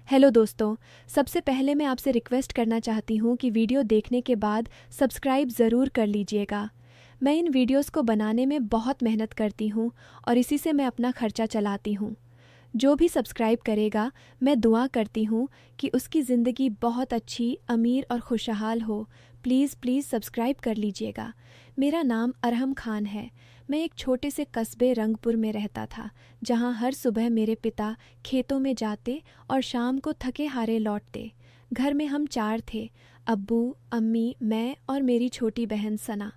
Hello दोस्तों। सबसे पहले मैं आपसे रिक्वेस्ट करना चाहती हूँ कि वीडियो देखने के बाद सब्सक्राइब ज़रूर कर लीजिएगा। मैं इन वीडियोस को बनाने में बहुत मेहनत करती हूँ और इसी से मैं अपना खर्चा चलाती हूँ। जो भी सब्सक्राइब करेगा, मैं दुआ करती हूँ कि उसकी ज़िंदगी बहुत अच्छी, अमीर और खुशहाल हो। प्लीज़ प्लीज़ सब्सक्राइब कर लीजिएगा। मेरा नाम अरहम खान है। मैं एक छोटे से कस्बे रंगपुर में रहता था, जहाँ हर सुबह मेरे पिता खेतों में जाते और शाम को थके हारे लौटते। घर में हम 4 थे, अब्बू, अम्मी, मैं और मेरी छोटी बहन सना।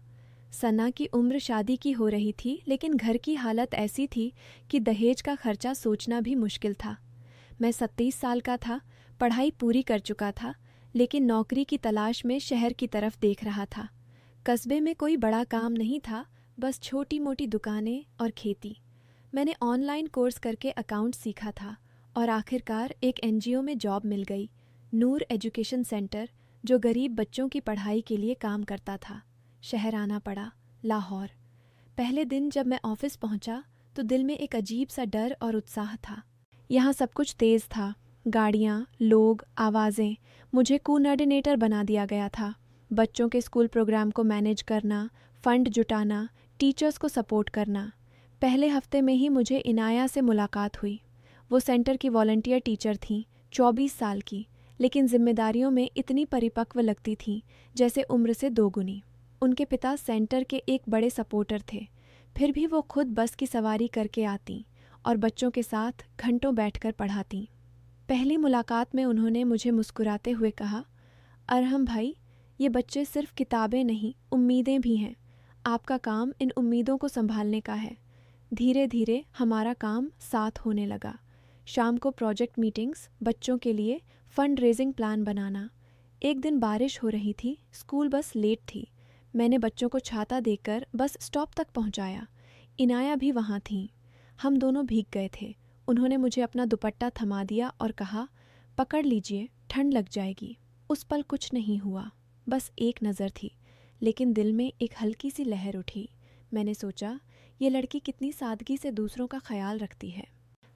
सना की उम्र शादी की हो रही थी, लेकिन घर की हालत ऐसी थी कि दहेज का खर्चा सोचना भी मुश्किल था। मैं 27 साल का था, पढ़ाई पूरी कर चुका था, लेकिन नौकरी की तलाश में शहर की तरफ देख रहा था। कस्बे में कोई बड़ा काम नहीं था, बस छोटी मोटी दुकानें और खेती। मैंने ऑनलाइन कोर्स करके अकाउंट सीखा था और आखिरकार एक एनजीओ में जॉब मिल गई, नूर एजुकेशन सेंटर, जो गरीब बच्चों की पढ़ाई के लिए काम करता था। शहर आना पड़ा, लाहौर। पहले दिन जब मैं ऑफिस पहुंचा तो दिल में एक अजीब सा डर और उत्साह था। यहाँ सब कुछ तेज़ था, गाड़ियाँ, लोग, आवाज़ें। मुझे कोऑर्डिनेटर बना दिया गया था। बच्चों के स्कूल प्रोग्राम को मैनेज करना, फंड जुटाना, टीचर्स को सपोर्ट करना। पहले हफ्ते में ही मुझे इनाया से मुलाकात हुई। वो सेंटर की वॉलंटियर टीचर थीं, 24 साल की, लेकिन जिम्मेदारियों में इतनी परिपक्व लगती थीं जैसे उम्र से दोगुनी। उनके पिता सेंटर के एक बड़े सपोर्टर थे, फिर भी वो खुद बस की सवारी करके आती और बच्चों के साथ घंटों बैठकर पढ़ाती। पहली मुलाकात में उन्होंने मुझे मुस्कुराते हुए कहा, अरहम भाई, ये बच्चे सिर्फ किताबें नहीं, उम्मीदें भी हैं। आपका काम इन उम्मीदों को संभालने का है। धीरे धीरे हमारा काम साथ होने लगा। शाम को प्रोजेक्ट मीटिंग्स, बच्चों के लिए फंड रेजिंग प्लान बनाना। एक दिन बारिश हो रही थी, स्कूल बस लेट थी। मैंने बच्चों को छाता देकर बस स्टॉप तक पहुंचाया। इनाया भी वहाँ थीं। हम दोनों भीग गए थे। उन्होंने मुझे अपना दुपट्टा थमा दिया और कहा, पकड़ लीजिए, ठंड लग जाएगी। उस पल कुछ नहीं हुआ, बस एक नज़र थी, लेकिन दिल में एक हल्की सी लहर उठी। मैंने सोचा, ये लड़की कितनी सादगी से दूसरों का ख्याल रखती है।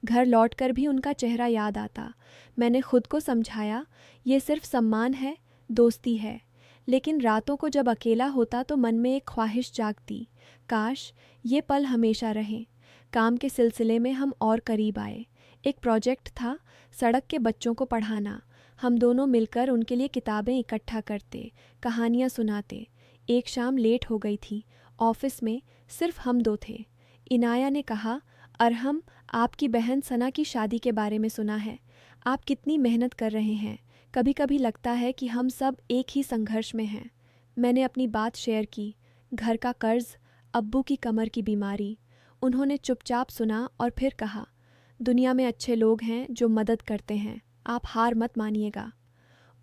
घर लौटकर भी उनका चेहरा याद आता। मैंने खुद को समझाया, ये सिर्फ सम्मान है, दोस्ती है। लेकिन रातों को जब अकेला होता तो मन में एक ख्वाहिश जागती, काश ये पल हमेशा रहें। काम के सिलसिले में हम और करीब आए। एक प्रोजेक्ट था, सड़क के बच्चों को पढ़ाना। हम दोनों मिलकर उनके लिए किताबें इकट्ठा करते, कहानियाँ सुनाते। एक शाम लेट हो गई थी। ऑफिस में सिर्फ हम 2 थे। इनाया ने कहा, अरहम, आपकी बहन सना की शादी के बारे में सुना है। आप कितनी मेहनत कर रहे हैं। कभी कभी लगता है कि हम सब एक ही संघर्ष में हैं। मैंने अपनी बात शेयर की, घर का कर्ज, अब्बू की कमर की बीमारी। उन्होंने चुपचाप सुना और फिर कहा, दुनिया में अच्छे लोग हैं जो मदद करते हैं, आप हार मत मानिएगा।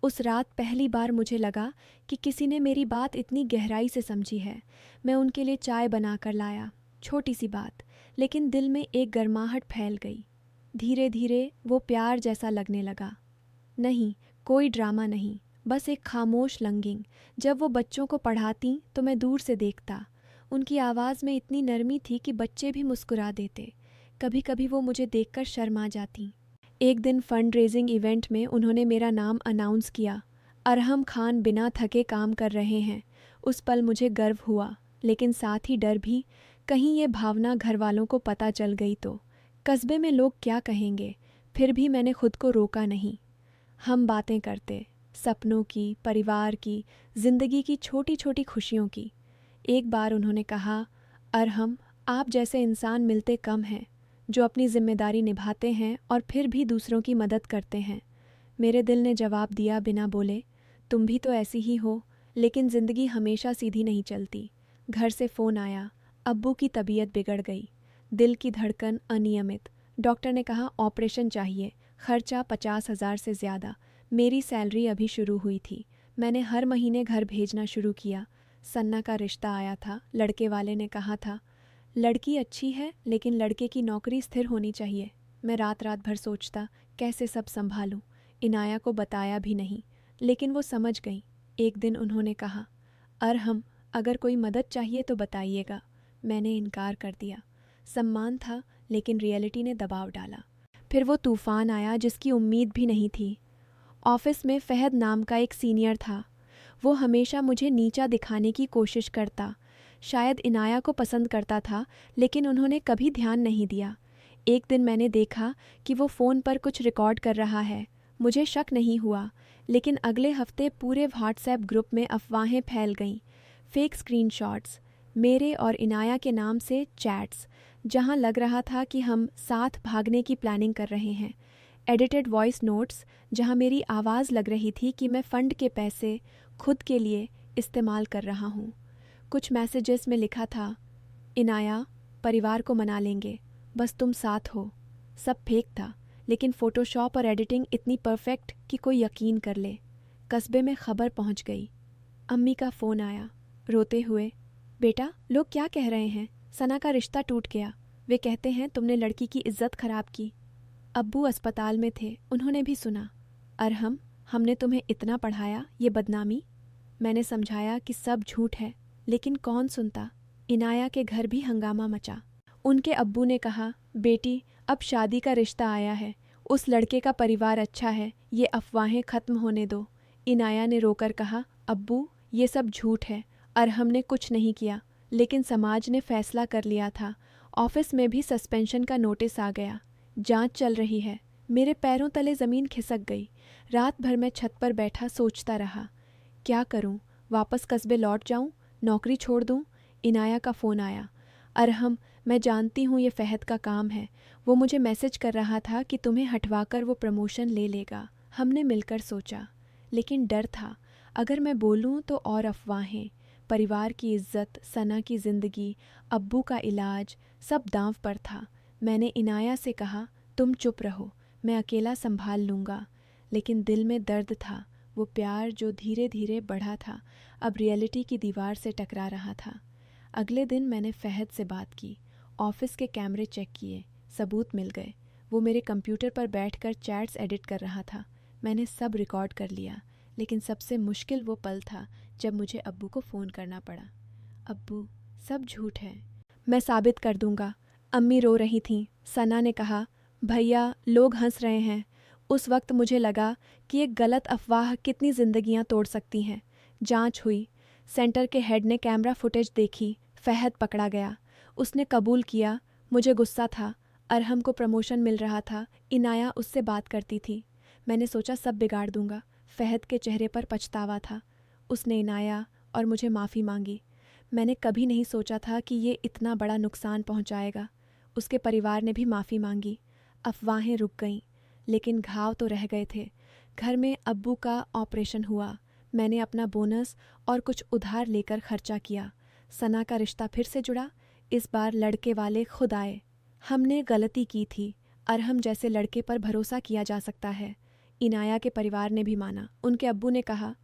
उस रात पहली बार मुझे लगा कि किसी ने मेरी बात इतनी गहराई से समझी है। मैं उनके लिए चाय बनाकर लाया, छोटी सी बात, लेकिन दिल में एक गर्माहट फैल गई। धीरे धीरे वो प्यार जैसा लगने लगा। नहीं, कोई ड्रामा नहीं, बस एक खामोश लंगिंग। जब वो बच्चों को पढ़ाती तो मैं दूर से देखता। उनकी आवाज़ में इतनी नरमी थी कि बच्चे भी मुस्कुरा देते। कभी कभी वो मुझे देखकर शर्मा जाती। एक दिन फंड रेजिंग इवेंट में उन्होंने मेरा नाम अनाउंस किया, अरहम खान बिना थके काम कर रहे हैं। उस पल मुझे गर्व हुआ, लेकिन साथ ही डर भी। कहीं ये भावना घर वालों को पता चल गई तो कस्बे में लोग क्या कहेंगे। फिर भी मैंने खुद को रोका नहीं। हम बातें करते, सपनों की, परिवार की, जिंदगी की छोटी छोटी खुशियों की। एक बार उन्होंने कहा, अरहम, आप जैसे इंसान मिलते कम हैं, जो अपनी जिम्मेदारी निभाते हैं और फिर भी दूसरों की मदद करते हैं। मेरे दिल ने जवाब दिया बिना बोले, तुम भी तो ऐसी ही हो, लेकिन ज़िंदगी हमेशा सीधी नहीं चलती। घर से फ़ोन आया, अब्बू की तबीयत बिगड़ गई, दिल की धड़कन अनियमित। डॉक्टर ने कहा ऑपरेशन चाहिए, खर्चा 50,000 से ज़्यादा। मेरी सैलरी अभी शुरू हुई थी। मैंने हर महीने घर भेजना शुरू किया। सन्ना का रिश्ता आया था। लड़के वाले ने कहा था, लड़की अच्छी है लेकिन लड़के की नौकरी स्थिर होनी चाहिए। मैं रात रात भर सोचता, कैसे सब संभालूं। इनाया को बताया भी नहीं, लेकिन वो समझ गई। एक दिन उन्होंने कहा, अरहम, अगर कोई मदद चाहिए तो बताइएगा। मैंने इनकार कर दिया। सम्मान था, लेकिन रियलिटी ने दबाव डाला। फिर वो तूफान आया जिसकी उम्मीद भी नहीं थी। ऑफिस में फहद नाम का एक सीनियर था। वो हमेशा मुझे नीचा दिखाने की कोशिश करता। शायद इनाया को पसंद करता था, लेकिन उन्होंने कभी ध्यान नहीं दिया। एक दिन मैंने देखा कि वो फ़ोन पर कुछ रिकॉर्ड कर रहा है। मुझे शक नहीं हुआ, लेकिन अगले हफ्ते पूरे व्हाट्सएप ग्रुप में अफवाहें फैल गईं। फेक स्क्रीनशॉट्स, मेरे और इनाया के नाम से चैट्स, जहां लग रहा था कि हम साथ भागने की प्लानिंग कर रहे हैं। एडिटेड वॉइस नोट्स, जहां मेरी आवाज़ लग रही थी कि मैं फ़ंड के पैसे खुद के लिए इस्तेमाल कर रहा हूँ। कुछ मैसेजेस में लिखा था, इनाया, परिवार को मना लेंगे, बस तुम साथ हो। सब फेक था, लेकिन फ़ोटोशॉप और एडिटिंग इतनी परफेक्ट कि कोई यकीन कर ले। कस्बे में खबर पहुंच गई। अम्मी का फ़ोन आया, रोते हुए, बेटा, लोग क्या कह रहे हैं? सना का रिश्ता टूट गया। वे कहते हैं तुमने लड़की की इज्जत खराब की। अब्बू अस्पताल में थे, उन्होंने भी सुना। अरहम, हमने तुम्हें इतना पढ़ाया, ये बदनामी। मैंने समझाया कि सब झूठ है, लेकिन कौन सुनता। इनाया के घर भी हंगामा मचा। उनके अब्बू ने कहा, बेटी, अब शादी का रिश्ता आया है, उस लड़के का परिवार अच्छा है, ये अफवाहें ख़त्म होने दो। इनाया ने रोकर कहा, अब्बू, ये सब झूठ है, अरहम ने कुछ नहीं किया, लेकिन समाज ने फैसला कर लिया था। ऑफिस में भी सस्पेंशन का नोटिस आ गया। जांच चल रही है। मेरे पैरों तले ज़मीन खिसक गई। रात भर मैं छत पर बैठा सोचता रहा, क्या करूं? वापस कस्बे लौट जाऊं? नौकरी छोड़ दूं? इनाया का फ़ोन आया। अरहम, मैं जानती हूँ ये फहद का काम है। वो मुझे मैसेज कर रहा था कि तुम्हें हटवाकर वो प्रमोशन ले लेगा। हमने मिलकर सोचा, लेकिन डर था, अगर मैं बोलूँ तो और अफवाहें, परिवार की इज्जत, सना की ज़िंदगी, अब्बू का इलाज, सब दांव पर था। मैंने इनाया से कहा, तुम चुप रहो, मैं अकेला संभाल लूँगा। लेकिन दिल में दर्द था। वो प्यार जो धीरे धीरे बढ़ा था, अब रियलिटी की दीवार से टकरा रहा था। अगले दिन मैंने फहद से बात की। ऑफिस के कैमरे चेक किए, सबूत मिल गए। वो मेरे कंप्यूटर पर बैठकर चैट्स एडिट कर रहा था। मैंने सब रिकॉर्ड कर लिया, लेकिन सबसे मुश्किल वो पल था जब मुझे अब्बू को फ़ोन करना पड़ा। अब्बू, सब झूठ है। मैं साबित कर दूंगा। अम्मी रो रही थीं। सना ने कहा, भैया, लोग हंस रहे हैं। उस वक्त मुझे लगा कि एक गलत अफवाह कितनी ज़िंदगियां तोड़ सकती हैं। जांच हुई। सेंटर के हेड ने कैमरा फुटेज देखी। फहद पकड़ा गया। उसने कबूल किया। मुझे गुस्सा था। अरहम को प्रमोशन मिल रहा था, इनाया उससे बात करती थी। मैंने सोचा सब बिगाड़ दूंगा। फहद के चेहरे पर पछतावा था। उसने इनाया और मुझे माफ़ी मांगी। मैंने कभी नहीं सोचा था कि ये इतना बड़ा नुकसान पहुंचाएगा। उसके परिवार ने भी माफ़ी मांगी। अफवाहें रुक गईं, लेकिन घाव तो रह गए थे। घर में अब्बू का ऑपरेशन हुआ। मैंने अपना बोनस और कुछ उधार लेकर खर्चा किया। सना का रिश्ता फिर से जुड़ा। इस बार लड़के वाले खुद आए। हमने गलती की थी। अरहम जैसे लड़के पर भरोसा किया जा सकता है। इनाया के परिवार ने भी माना। उनके अब्बू ने कहा,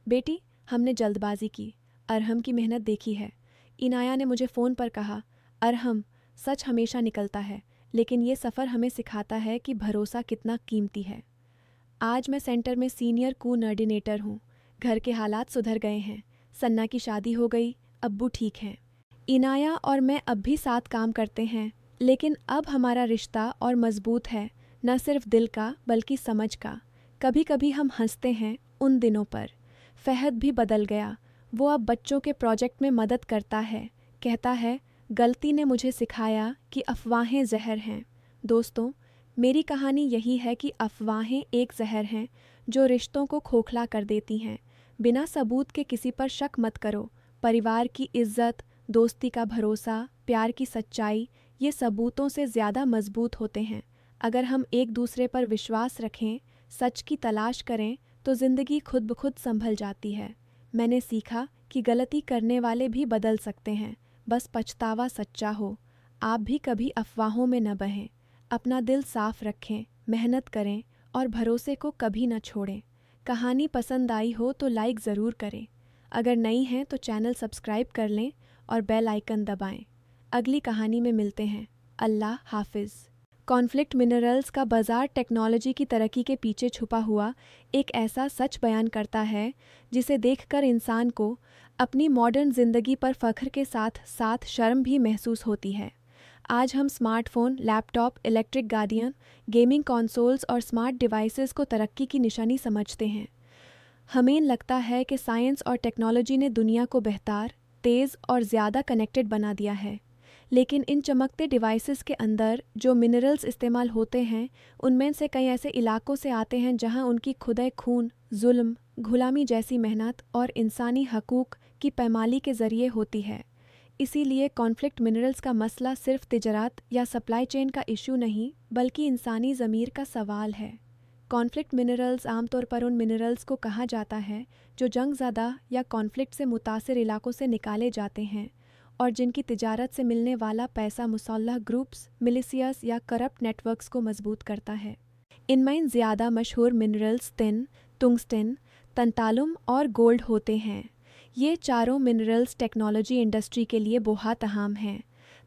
बेटी, हमने जल्दबाजी की, अरहम की मेहनत देखी है। इनाया ने मुझे फ़ोन पर कहा, अरहम, सच हमेशा निकलता है, लेकिन ये सफ़र हमें सिखाता है कि भरोसा कितना कीमती है। आज मैं सेंटर में सीनियर कोऑर्डिनेटर हूँ। घर के हालात सुधर गए हैं। सन्ना की शादी हो गई, अब्बू ठीक हैं। इनाया और मैं अब भी साथ काम करते हैं, लेकिन अब हमारा रिश्ता और मजबूत है, न सिर्फ दिल का बल्कि समझ का। कभी कभी हम हंसते हैं उन दिनों पर। फहद भी बदल गया। वो अब बच्चों के प्रोजेक्ट में मदद करता है। कहता है, गलती ने मुझे सिखाया कि अफवाहें जहर हैं। दोस्तों, मेरी कहानी यही है कि अफवाहें एक जहर हैं जो रिश्तों को खोखला कर देती हैं। बिना सबूत के किसी पर शक मत करो। परिवार की इज्जत, दोस्ती का भरोसा, प्यार की सच्चाई, ये सबूतों से ज़्यादा मजबूत होते हैं। अगर हम एक दूसरे पर विश्वास रखें, सच की तलाश करें, तो ज़िंदगी खुद ब खुद संभल जाती है। मैंने सीखा कि गलती करने वाले भी बदल सकते हैं, बस पछतावा सच्चा हो। आप भी कभी अफवाहों में न बहें। अपना दिल साफ रखें, मेहनत करें और भरोसे को कभी न छोड़ें। कहानी पसंद आई हो तो लाइक ज़रूर करें। अगर नई हैं तो चैनल सब्सक्राइब कर लें और बेल आइकन दबाएं। अगली कहानी में मिलते हैं। अल्लाह हाफिज़। कॉन्फ्लिक्ट मिनरल्स का बाज़ार टेक्नोलॉजी की तरक्की के पीछे छुपा हुआ एक ऐसा सच बयान करता है जिसे देखकर इंसान को अपनी मॉडर्न ज़िंदगी पर फ़ख्र के साथ साथ शर्म भी महसूस होती है। आज हम स्मार्टफोन, लैपटॉप, इलेक्ट्रिक गाड़ियाँ, गेमिंग कंसोल्स और स्मार्ट डिवाइसेस को तरक्की की निशानी समझते हैं। हमें लगता है कि साइंस और टेक्नोलॉजी ने दुनिया को बेहतर, तेज़ और ज़्यादा कनेक्टेड बना दिया है। लेकिन इन चमकते डिवाइसेस के अंदर जो मिनरल्स इस्तेमाल होते हैं, उनमें से कई ऐसे इलाकों से आते हैं जहां उनकी खुदाई खून, जुल्म, गुलामी जैसी मेहनत और इंसानी हकूक़ की पैमाली के ज़रिए होती है। इसीलिए कॉन्फ्लिक्ट मिनरल्स का मसला सिर्फ तिजारत या सप्लाई चेन का इशू नहीं, बल्कि इंसानी ज़मीर का सवाल है। कॉन्फ्लिक्ट मिनरल्स आमतौर पर उन मिनरल्स को कहा जाता है जो जंगज़दा या कॉन्फ्लिक्ट से मुतासिर इलाकों से निकाले जाते हैं और जिनकी तिजारत से मिलने वाला पैसा मुसल्लह ग्रुप्स, मिलिशियास या करप्ट नेटवर्क्स को मजबूत करता है। इनमें ज़्यादा मशहूर मिनरल्स टिन, टंगस्टन, तंतालुम और गोल्ड होते हैं। ये चारों मिनरल्स टेक्नोलॉजी इंडस्ट्री के लिए बहुत अहम हैं।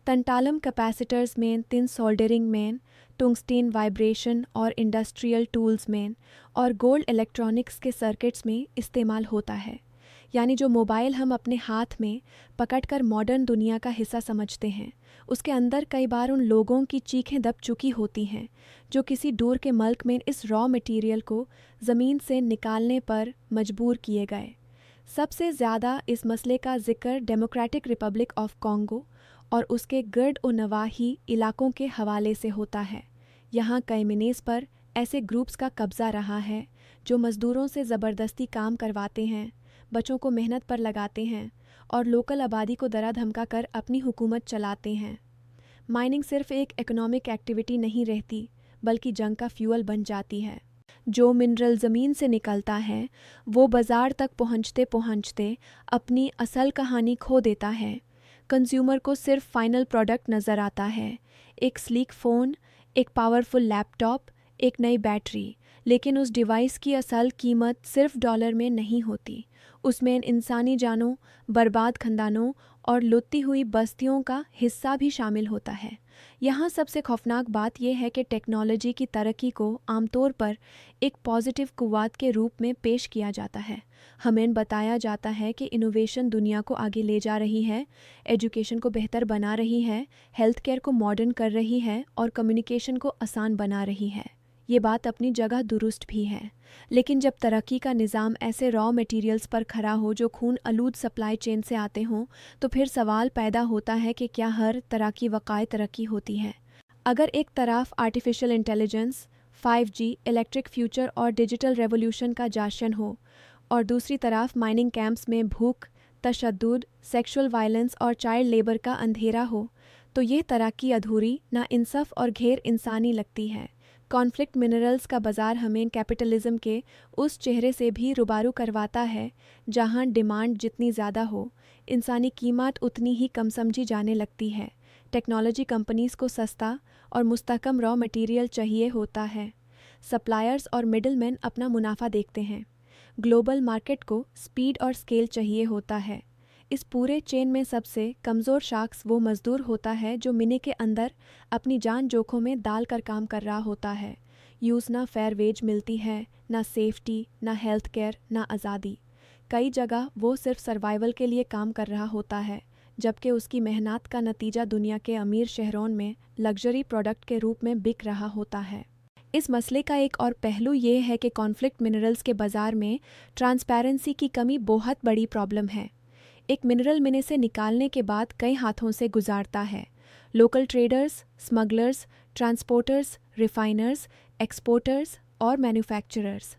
तंटालम कैपेसिटर्स में, टिन सोल्डरिंग में, टंगस्टन वाइब्रेशन और इंडस्ट्रियल टूल्स में और गोल्ड इलेक्ट्रॉनिक्स के सर्किट्स में इस्तेमाल होता है। यानी जो मोबाइल हम अपने हाथ में पकड़कर मॉडर्न दुनिया का हिस्सा समझते हैं, उसके अंदर कई बार उन लोगों की चीखें दब चुकी होती हैं जो किसी दूर के मुल्क में इस रॉ मटेरियल को ज़मीन से निकालने पर मजबूर किए गए। सबसे ज़्यादा इस मसले का जिक्र डेमोक्रेटिक रिपब्लिक ऑफ कॉन्गो और उसके गिर्द व नवाही इलाकों के हवाले से होता है। यहाँ कई मिनेस पर ऐसे ग्रुप्स का कब्ज़ा रहा है जो मज़दूरों से ज़बरदस्ती काम करवाते हैं, बच्चों को मेहनत पर लगाते हैं और लोकल आबादी को दरा धमका कर अपनी हुकूमत चलाते हैं। माइनिंग सिर्फ एक इकोनॉमिक एक्टिविटी नहीं रहती, बल्कि जंग का फ्यूल बन जाती है। जो मिनरल ज़मीन से निकलता है वो बाज़ार तक पहुँचते पहुँचते अपनी असल कहानी खो देता है। कंज्यूमर को सिर्फ फाइनल प्रोडक्ट नज़र आता है, एक स्लीक फ़ोन, एक पावरफुल लैपटॉप, एक नई बैटरी, लेकिन उस डिवाइस की असल कीमत सिर्फ डॉलर में नहीं होती। उसमें इंसानी जानों, बर्बाद खंदानों और लुटती हुई बस्तियों का हिस्सा भी शामिल होता है। यहाँ सबसे खौफनाक बात यह है कि टेक्नोलॉजी की तरक्की को आमतौर पर एक पॉजिटिव कुव्वत के रूप में पेश किया जाता है। हमें बताया जाता है कि इनोवेशन दुनिया को आगे ले जा रही है, एजुकेशन को बेहतर बना रही है, हेल्थ केयर को मॉडर्न कर रही है और कम्युनिकेशन को आसान बना रही है। ये बात अपनी जगह दुरुस्त भी है, लेकिन जब तरक्की का निज़ाम ऐसे रॉ मटेरियल्स पर खड़ा हो जो खून आलूद सप्लाई चेन से आते हों, तो फिर सवाल पैदा होता है कि क्या हर तरह की वक़ाई तरक्की होती है। अगर एक तरफ artificial intelligence, 5G, electric future और डिजिटल रेवोल्यूशन का जश्न हो और दूसरी तरफ माइनिंग कैंप्स में भूख, तशद्दुद, सेक्सुअल वायलेंस और चाइल्ड लेबर का अंधेरा हो, तो ये तरक्की अधूरी, नाइंसाफ़ और गैर इंसानी लगती है। कॉन्फ्लिक्ट मिनरल्स का बाज़ार हमें कैपिटलिज्म के उस चेहरे से भी रूबरू करवाता है जहां डिमांड जितनी ज़्यादा हो, इंसानी कीमत उतनी ही कम समझी जाने लगती है। टेक्नोलॉजी कंपनीज़ को सस्ता और मुस्तहकम रॉ मटेरियल चाहिए होता है। सप्लायर्स और मिडलमैन अपना मुनाफा देखते हैं। ग्लोबल मार्केट को स्पीड और स्केल चाहिए होता है। इस पूरे चेन में सबसे कमज़ोर शख्स वो मज़दूर होता है जो मिने के अंदर अपनी जान जोखों में डाल कर काम कर रहा होता है। यूज़ ना फेयर वेज मिलती है, ना सेफ्टी, ना हेल्थ केयर, ना आज़ादी। कई जगह वो सिर्फ सर्वाइवल के लिए काम कर रहा होता है, जबकि उसकी मेहनत का नतीजा दुनिया के अमीर शहरों में लग्जरी प्रोडक्ट के रूप में बिक रहा होता है। इस मसले का एक और पहलू ये है कि कॉन्फ्लिक्ट मिनरल्स के बाज़ार में ट्रांसपेरेंसी की कमी बहुत बड़ी प्रॉब्लम है। एक मिनरल मिने से निकालने के बाद कई हाथों से गुजारता है। Local traders, smugglers, transporters, refiners, exporters और मैन्युफैक्चरर्स।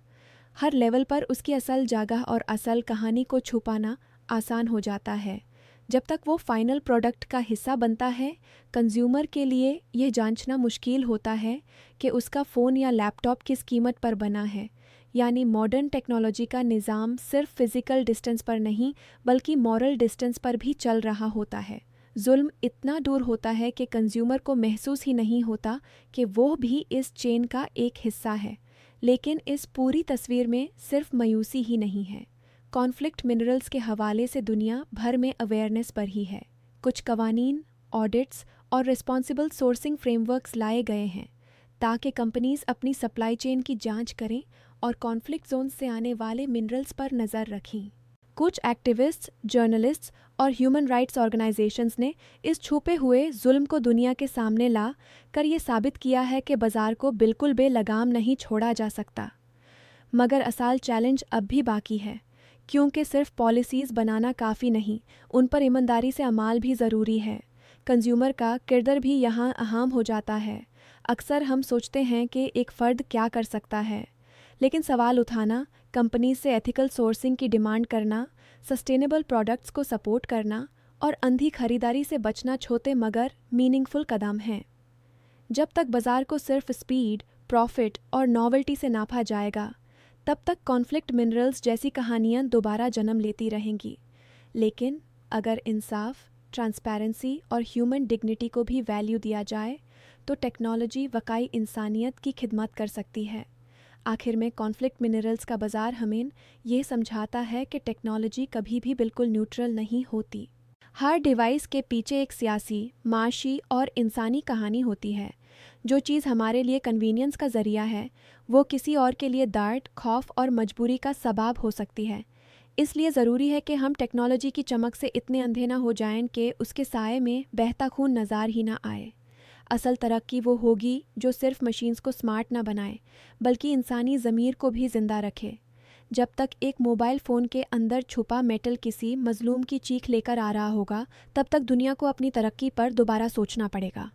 हर लेवल पर उसकी असल जगह और असल कहानी को छुपाना आसान हो जाता है। जब तक वो फाइनल प्रोडक्ट का हिस्सा बनता है, कंज्यूमर के लिए यह जांचना मुश्किल होता है कि उसका फ़ोन या लैपटॉप किस कीमत पर बना है। यानी मॉडर्न टेक्नोलॉजी का निज़ाम सिर्फ फ़िज़िकल डिस्टेंस पर नहीं, बल्कि मॉरल डिस्टेंस पर भी चल रहा होता है। जुल्म इतना दूर होता है कि कंज्यूमर को महसूस ही नहीं होता कि वो भी इस चेन का एक हिस्सा है। लेकिन इस पूरी तस्वीर में सिर्फ मायूसी ही नहीं है। कॉन्फ्लिक्ट मिनरल्स के हवाले से दुनिया भर में अवेयरनेस पर ही है। कुछ कवानीन, ऑडिट्स और रिस्पॉन्सिबल सोर्सिंग फ्रेमवर्क्स लाए गए हैं ताकि कंपनीज अपनी सप्लाई चेन की जांच करें और कॉन्फ्लिक्ट जोन से आने वाले मिनरल्स पर नज़र रखें। कुछ एक्टिविस्ट्स, जर्नलिस्ट्स और ह्यूमन राइट्स ऑर्गेनाइजेशंस ने इस छुपे हुए जुल्म को दुनिया के सामने ला कर ये साबित किया है कि बाजार को बिल्कुल बेलगाम नहीं छोड़ा जा सकता। मगर असल चैलेंज अब भी बाकी है, क्योंकि सिर्फ पॉलिसीज़ बनाना काफ़ी नहीं, उन पर ईमानदारी से अमाल भी ज़रूरी है। कंज्यूमर का किरदार भी यहाँ अहम हो जाता है। अक्सर हम सोचते हैं कि एक फ़र्द क्या कर सकता है, लेकिन सवाल उठाना, कंपनी से एथिकल सोर्सिंग की डिमांड करना, सस्टेनेबल प्रोडक्ट्स को सपोर्ट करना और अंधी खरीदारी से बचना छोटे मगर मीनिंगफुल कदम हैं। जब तक बाज़ार को सिर्फ स्पीड, प्रॉफिट और नॉवेल्टी से नापा जाएगा, तब तक कॉन्फ्लिक्ट मिनरल्स जैसी कहानियाँ दोबारा जन्म लेती रहेंगी। लेकिन अगर इंसाफ, ट्रांसपेरेंसी और ह्यूमन डिग्निटी को भी वैल्यू दिया जाए, तो टेक्नोलॉजी वाकई इंसानियत की खिदमत कर सकती है। आखिर में कॉन्फ्लिक्ट मिनरल्स का बाज़ार हमें ये समझाता है कि टेक्नोलॉजी कभी भी बिल्कुल न्यूट्रल नहीं होती। हर डिवाइस के पीछे एक सियासी, माशी और इंसानी कहानी होती है। जो चीज़ हमारे लिए कन्वीनियंस का ज़रिया है, वो किसी और के लिए दर्द, खौफ और मजबूरी का सबब हो सकती है। इसलिए ज़रूरी है कि हम टेक्नोलॉजी की चमक से इतने अंधे ना हो जाएं कि उसके साए में बहता खून नज़र ही ना आए। असल तरक्की वो होगी जो सिर्फ मशीन्स को स्मार्ट ना बनाए, बल्कि इंसानी ज़मीर को भी ज़िंदा रखे। जब तक एक मोबाइल फ़ोन के अंदर छुपा मेटल किसी मज़लूम की चीख लेकर आ रहा होगा, तब तक दुनिया को अपनी तरक्की पर दोबारा सोचना पड़ेगा।